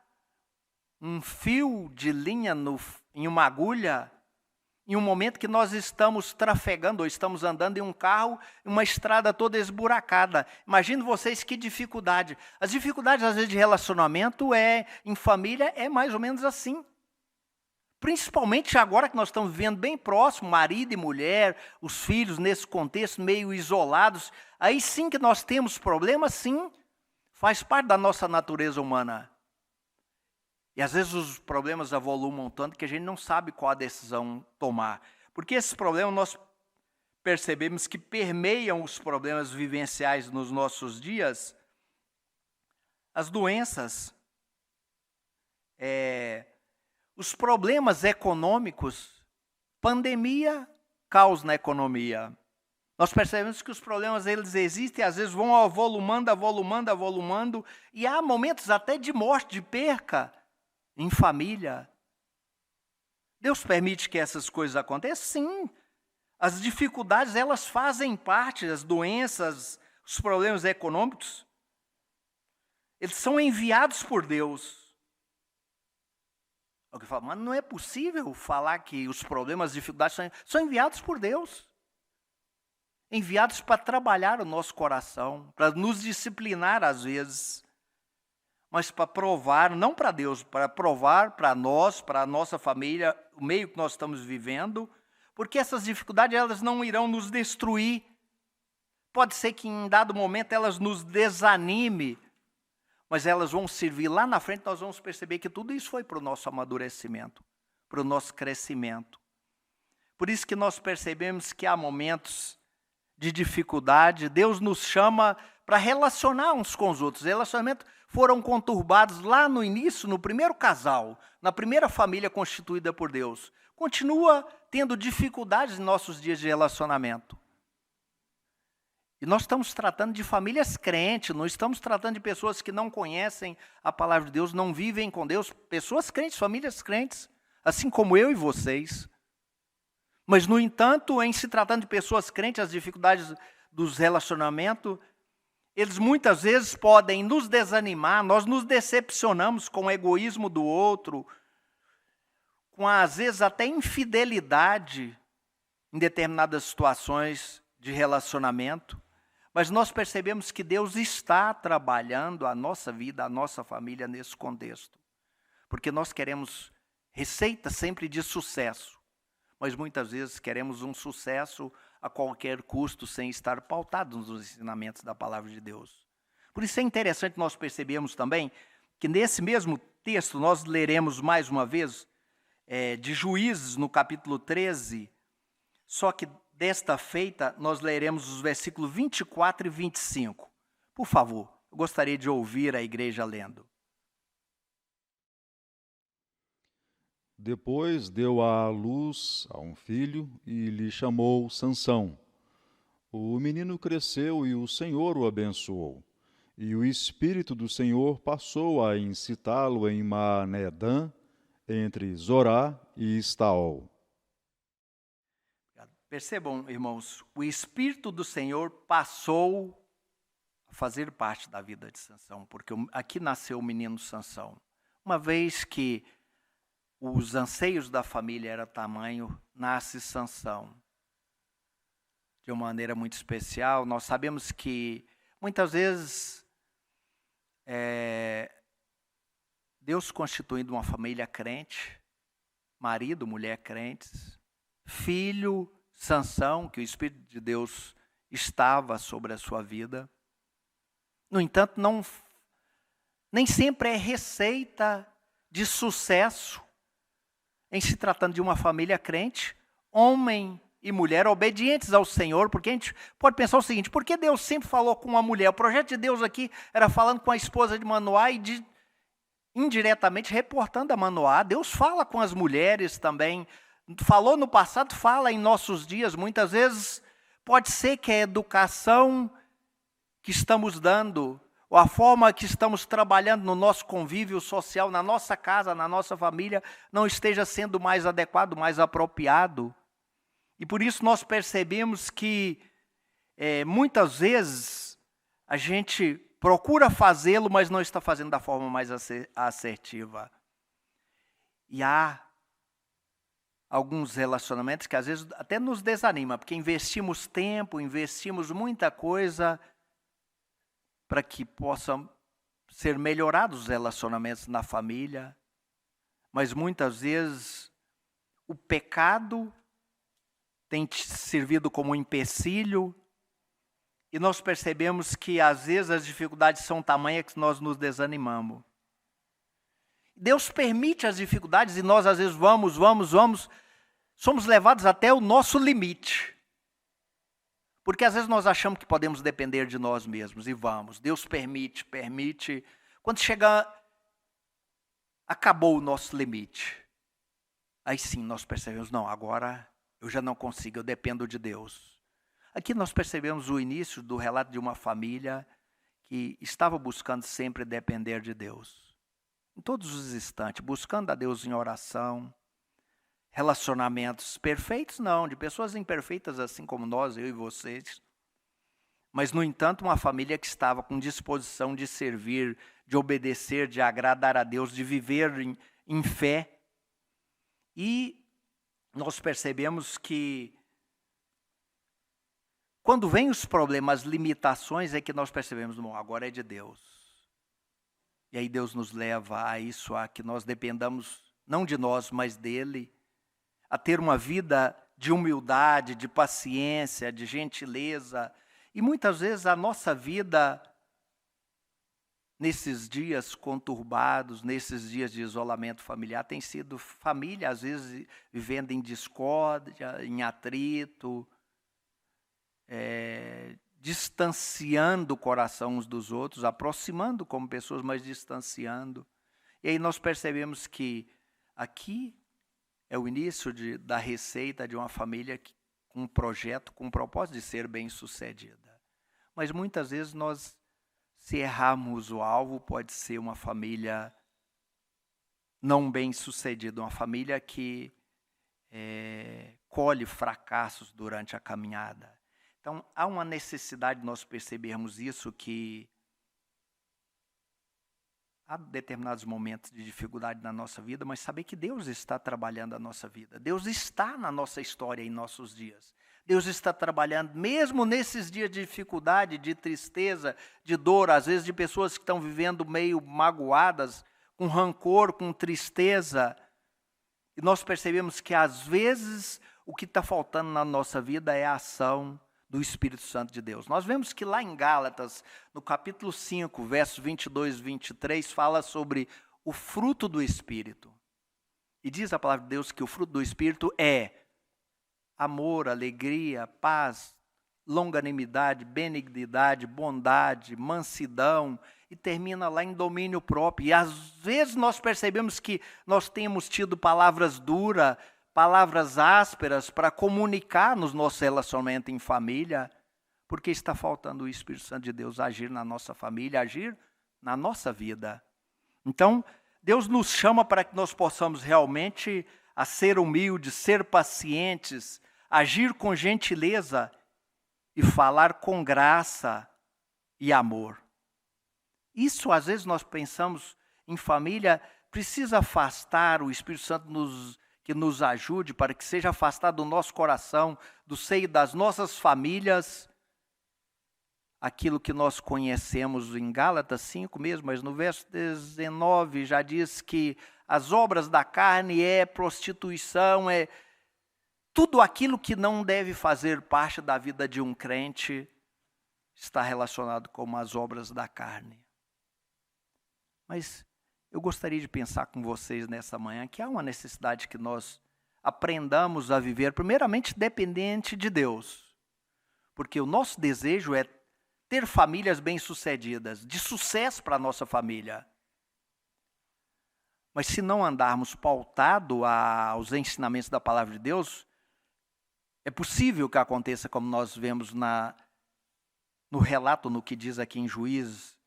um fio de linha em uma agulha, em um momento que nós estamos trafegando, ou estamos andando em um carro, em uma estrada toda esburacada. Imagine vocês que dificuldade. As dificuldades, às vezes, de relacionamento em família é mais ou menos assim. Principalmente agora que nós estamos vivendo bem próximo, marido e mulher, os filhos nesse contexto meio isolados, aí sim que nós temos problemas, sim, faz parte da nossa natureza humana. E às vezes os problemas avolumam tanto que a gente não sabe qual a decisão tomar. Porque esses problemas nós percebemos que permeiam os problemas vivenciais nos nossos dias, as doenças, os problemas econômicos, pandemia, caos na economia. Nós percebemos que os problemas eles existem, às vezes vão avolumando, e há momentos até de morte, de perca em família. Deus permite que essas coisas aconteçam? Sim. As dificuldades, elas fazem parte, as doenças, os problemas econômicos, eles são enviados por Deus. Alguém fala, mas não é possível falar que os problemas, as dificuldades são enviados por Deus. Enviados para trabalhar o nosso coração, para nos disciplinar às vezes, mas para provar, não para Deus, para provar para nós, para a nossa família, o meio que nós estamos vivendo, porque essas dificuldades elas não irão nos destruir. Pode ser que em dado momento elas nos desanime, mas elas vão servir lá na frente, nós vamos perceber que tudo isso foi para o nosso amadurecimento, para o nosso crescimento. Por isso que nós percebemos que há momentos de dificuldade, Deus nos chama para relacionar uns com os outros. Os relacionamentos foram conturbados lá no início, no primeiro casal, na primeira família constituída por Deus. Continua tendo dificuldades em nossos dias de relacionamento. E nós estamos tratando de famílias crentes, não estamos tratando de pessoas que não conhecem a palavra de Deus, não vivem com Deus. Pessoas crentes, famílias crentes, assim como eu e vocês. Mas, no entanto, em se tratando de pessoas crentes, as dificuldades dos relacionamentos, eles muitas vezes podem nos desanimar, nós nos decepcionamos com o egoísmo do outro, com às vezes até infidelidade em determinadas situações de relacionamento, mas nós percebemos que Deus está trabalhando a nossa vida, a nossa família nesse contexto, porque nós queremos receita sempre de sucesso, mas muitas vezes queremos um sucesso a qualquer custo, sem estar pautados nos ensinamentos da palavra de Deus. Por isso é interessante nós percebermos também que nesse mesmo texto nós leremos mais uma vez de Juízes no capítulo 13, só que desta feita nós leremos os versículos 24 e 25. Por favor, eu gostaria de ouvir a igreja lendo. Depois deu à luz a um filho e lhe chamou Sansão. O menino cresceu e o Senhor o abençoou. E o Espírito do Senhor passou a incitá-lo em Maanedã, entre Zorá e Estaol. Percebam, irmãos, o Espírito do Senhor passou a fazer parte da vida de Sansão, porque aqui nasceu o menino Sansão. Uma vez que os anseios da família eram tamanho, nasce Sansão. De uma maneira muito especial, nós sabemos que muitas vezes Deus constituindo uma família crente, marido, mulher crentes, filho, Sansão, que o Espírito de Deus estava sobre a sua vida. No entanto, nem sempre é receita de sucesso em se tratando de uma família crente, homem e mulher obedientes ao Senhor, porque a gente pode pensar o seguinte: por que Deus sempre falou com uma mulher? O projeto de Deus aqui era falando com a esposa de Manoá e indiretamente reportando a Manoá. Deus fala com as mulheres também, falou no passado, fala em nossos dias. Muitas vezes pode ser que a educação que estamos dando, ou a forma que estamos trabalhando no nosso convívio social, na nossa casa, na nossa família, não esteja sendo mais adequado, mais apropriado. E por isso nós percebemos que muitas vezes a gente procura fazê-lo, mas não está fazendo da forma mais assertiva. E há alguns relacionamentos que às vezes até nos desanima, porque investimos tempo, investimos muita coisa para que possam ser melhorados os relacionamentos na família, mas muitas vezes o pecado tem servido como um empecilho, e nós percebemos que às vezes as dificuldades são tamanhas que nós nos desanimamos. Deus permite as dificuldades e nós às vezes somos levados até o nosso limite. Porque às vezes nós achamos que podemos depender de nós mesmos e vamos. Deus permite. Quando chega, acabou o nosso limite. Aí sim nós percebemos, não, agora eu já não consigo, eu dependo de Deus. Aqui nós percebemos o início do relato de uma família que estava buscando sempre depender de Deus. Em todos os instantes, buscando a Deus em oração. Relacionamentos perfeitos não, de pessoas imperfeitas assim como nós, eu e vocês. Mas, no entanto, uma família que estava com disposição de servir, de obedecer, de agradar a Deus, de viver em fé. E nós percebemos que quando vem os problemas, as limitações, é que nós percebemos, bom, agora é de Deus. E aí Deus nos leva a isso, a que nós dependamos, não de nós, mas dEle, a ter uma vida de humildade, de paciência, de gentileza. E muitas vezes a nossa vida, nesses dias conturbados, nesses dias de isolamento familiar, tem sido família, às vezes vivendo em discórdia, em atrito, distanciando o coração uns dos outros, aproximando como pessoas, mas distanciando. E aí nós percebemos que aqui é o início da receita de uma família com um projeto, com um propósito de ser bem-sucedida. Mas muitas vezes nós, se errarmos o alvo, pode ser uma família não bem-sucedida, uma família que colhe fracassos durante a caminhada. Então, há uma necessidade de nós percebermos isso, que há determinados momentos de dificuldade na nossa vida, mas saber que Deus está trabalhando a nossa vida. Deus está na nossa história, em nossos dias. Deus está trabalhando, mesmo nesses dias de dificuldade, de tristeza, de dor, às vezes de pessoas que estão vivendo meio magoadas, com rancor, com tristeza. E nós percebemos que, às vezes, o que está faltando na nossa vida é a ação do Espírito Santo de Deus. Nós vemos que lá em Gálatas, no capítulo 5, versos 22 e 23, fala sobre o fruto do Espírito. E diz a palavra de Deus que o fruto do Espírito é amor, alegria, paz, longanimidade, benignidade, bondade, mansidão e termina lá em domínio próprio. E às vezes nós percebemos que nós temos tido palavras duras, palavras ásperas para comunicar nos nossos relacionamentos em família, porque está faltando o Espírito Santo de Deus agir na nossa família, agir na nossa vida. Então, Deus nos chama para que nós possamos realmente a ser humildes, ser pacientes, agir com gentileza e falar com graça e amor. Isso, às vezes, nós pensamos em família, precisa afastar o Espírito Santo que nos ajude para que seja afastado do nosso coração, do seio das nossas famílias, aquilo que nós conhecemos em Gálatas 5 mesmo, mas no verso 19 já diz que as obras da carne é prostituição, é tudo aquilo que não deve fazer parte da vida de um crente está relacionado com as obras da carne. Mas eu gostaria de pensar com vocês nessa manhã que há uma necessidade que nós aprendamos a viver, primeiramente, dependente de Deus. Porque o nosso desejo é ter famílias bem-sucedidas, de sucesso para a nossa família. Mas se não andarmos pautado aos ensinamentos da palavra de Deus, é possível que aconteça como nós vemos no relato, no que diz aqui em Juízes,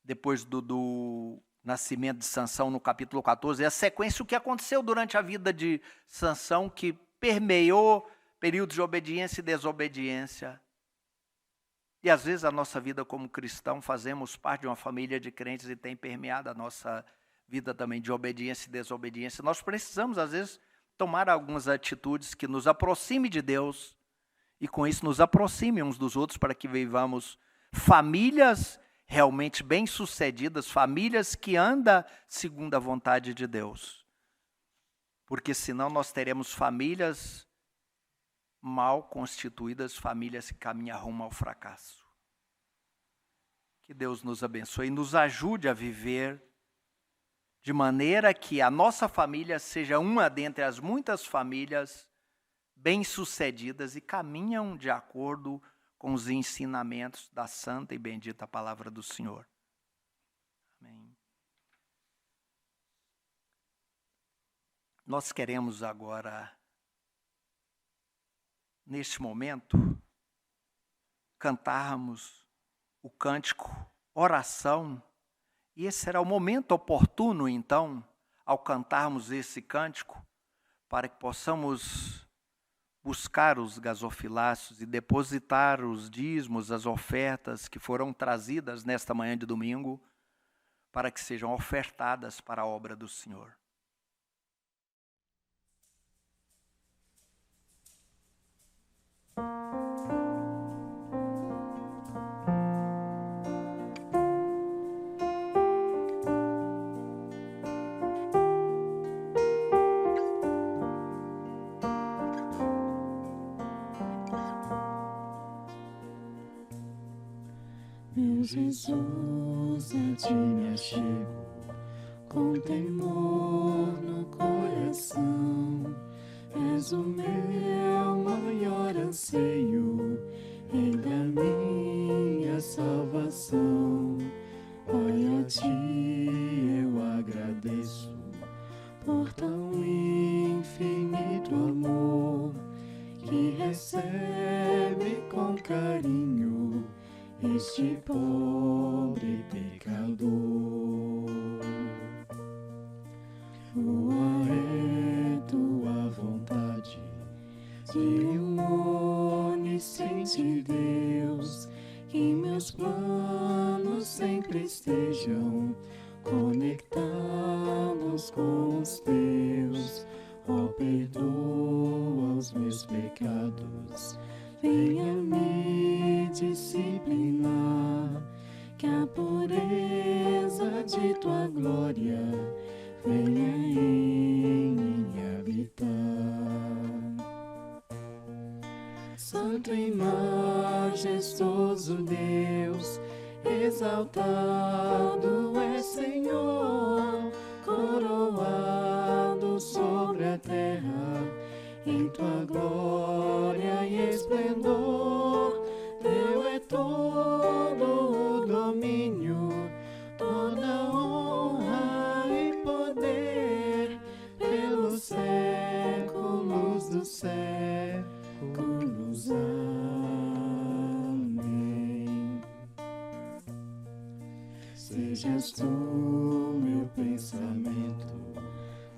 depois do nascimento de Sansão no capítulo 14, é a sequência o que aconteceu durante a vida de Sansão, que permeou períodos de obediência e desobediência. E às vezes a nossa vida como cristão, fazemos parte de uma família de crentes e tem permeado a nossa vida também de obediência e desobediência. Nós precisamos, às vezes, tomar algumas atitudes que nos aproxime de Deus e com isso nos aproxime uns dos outros para que vivamos famílias realmente bem-sucedidas, famílias que andam segundo a vontade de Deus. Porque senão nós teremos famílias mal constituídas, famílias que caminham rumo ao fracasso. Que Deus nos abençoe e nos ajude a viver de maneira que a nossa família seja uma dentre as muitas famílias bem-sucedidas e caminham de acordo com os ensinamentos da santa e bendita palavra do Senhor. Amém. Nós queremos agora, neste momento, cantarmos o cântico Oração. E esse será o momento oportuno, então, ao cantarmos esse cântico, para que possamos buscar os gasofiláceos e depositar os dízimos, as ofertas que foram trazidas nesta manhã de domingo, para que sejam ofertadas para a obra do Senhor. Meu Jesus, a ti me achego, com temor no coração. És o meu maior anseio, Rei da minha salvação. Pai, a ti eu agradeço, por tão infinito amor, que recebe com carinho este pobre pecador. Boa é tua vontade, de um onisciente Deus, que meus planos sempre estejam conectados com os teus. Ó, perdoa os meus pecados, venha me disciplinar, que a pureza de tua glória venha em mim habitar. Santo e majestoso Deus, exaltado é Senhor, coroado sobre a terra, em tua glória e esplendor. Teu é todo o domínio, sejas tu meu pensamento,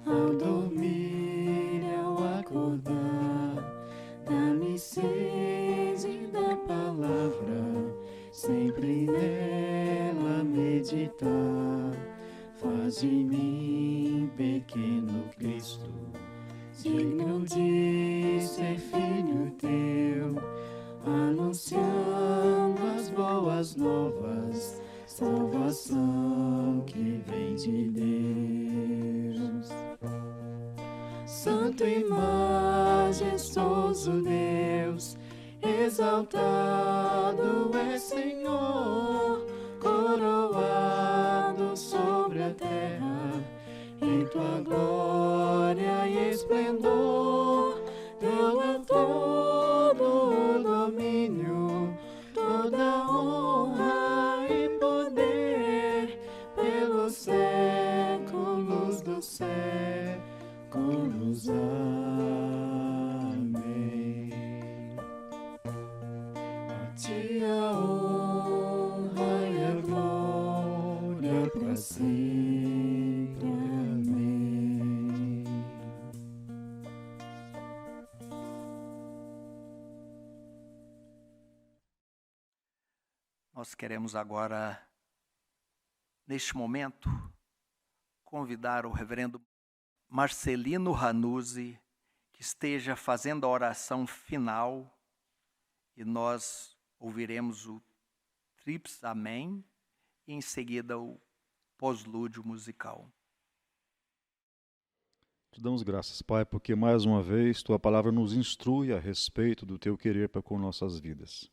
ao dormir e ao acordar. Dá-me sede da palavra, sempre nela meditar. Faz de mim, pequeno Cristo, digno de ser filho teu, anunciando as boas novas, salvação que vem de Deus. Santo e majestoso Deus, exaltado é Senhor, coroado sobre a terra, em tua glória e esplendor, teu é todo o domínio, toda honra e poder, pelos séculos dos séculos. Amém. A ti a honra e a glória para sempre. Amém. Nós queremos agora, neste momento, convidar o reverendo Marcelino Ranuzzi, que esteja fazendo a oração final, e nós ouviremos o Trips Amém e em seguida o pós-lúdio musical. Te damos graças, Pai, porque mais uma vez Tua palavra nos instrui a respeito do Teu querer para com nossas vidas.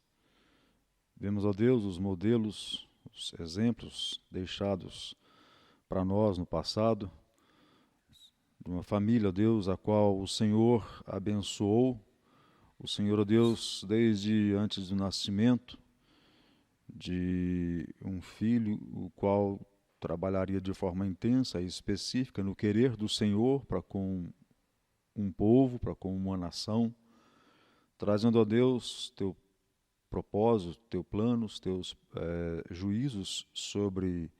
Vemos, ó Deus, os modelos, os exemplos deixados para nós no passado, de uma família, ó Deus, a qual o Senhor abençoou, o Senhor, ó Deus, desde antes do nascimento de um filho, o qual trabalharia de forma intensa e específica no querer do Senhor para com um povo, para com uma nação, trazendo a Deus teu propósito, teu plano, os teus juízos sobre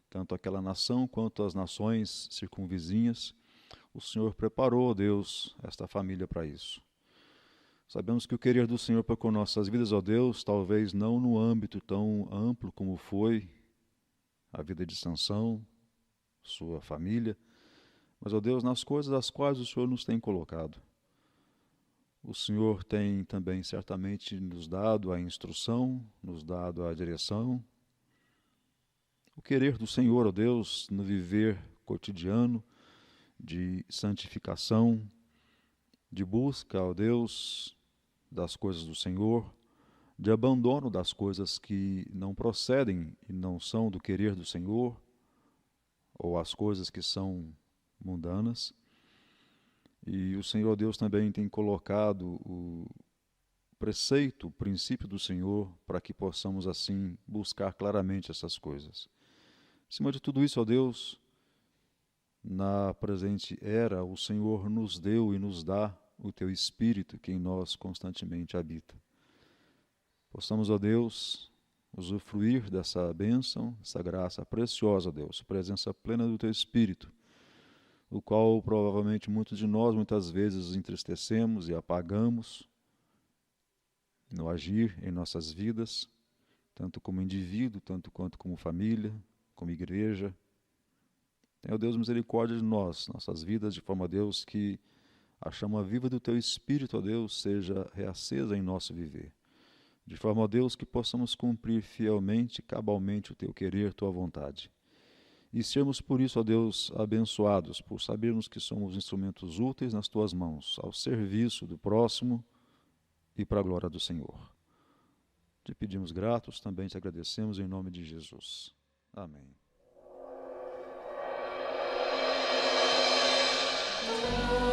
tanto aquela nação quanto as nações circunvizinhas. O Senhor preparou, Deus, esta família para isso. Sabemos que o querer do Senhor para com nossas vidas, ó Deus, talvez não no âmbito tão amplo como foi a vida de Sansão, sua família, mas, ó Deus, nas coisas das quais o Senhor nos tem colocado. O Senhor tem também certamente nos dado a instrução, nos dado a direção. O querer do Senhor, ó Deus, no viver cotidiano de santificação, de busca, ó Deus, das coisas do Senhor, de abandono das coisas que não procedem e não são do querer do Senhor, ou as coisas que são mundanas. E o Senhor Deus também tem colocado o preceito, o princípio do Senhor, para que possamos assim buscar claramente essas coisas. Acima de tudo isso, ó Deus, na presente era, o Senhor nos deu e nos dá o Teu Espírito que em nós constantemente habita. Possamos, ó Deus, usufruir dessa bênção, essa graça preciosa, ó Deus, presença plena do Teu Espírito, o qual provavelmente muitos de nós muitas vezes entristecemos e apagamos no agir em nossas vidas, tanto como indivíduo, tanto quanto como família, como igreja. Tenha, Deus, misericórdia de nós, nossas vidas, de forma, Deus, que a chama viva do Teu Espírito, ó Deus, seja reacesa em nosso viver. De forma, ó Deus, que possamos cumprir fielmente, cabalmente o Teu querer, Tua vontade. E sermos por isso, ó Deus, abençoados, por sabermos que somos instrumentos úteis nas Tuas mãos, ao serviço do próximo e para a glória do Senhor. Te pedimos gratos, também te agradecemos em nome de Jesus. Amém. Amém.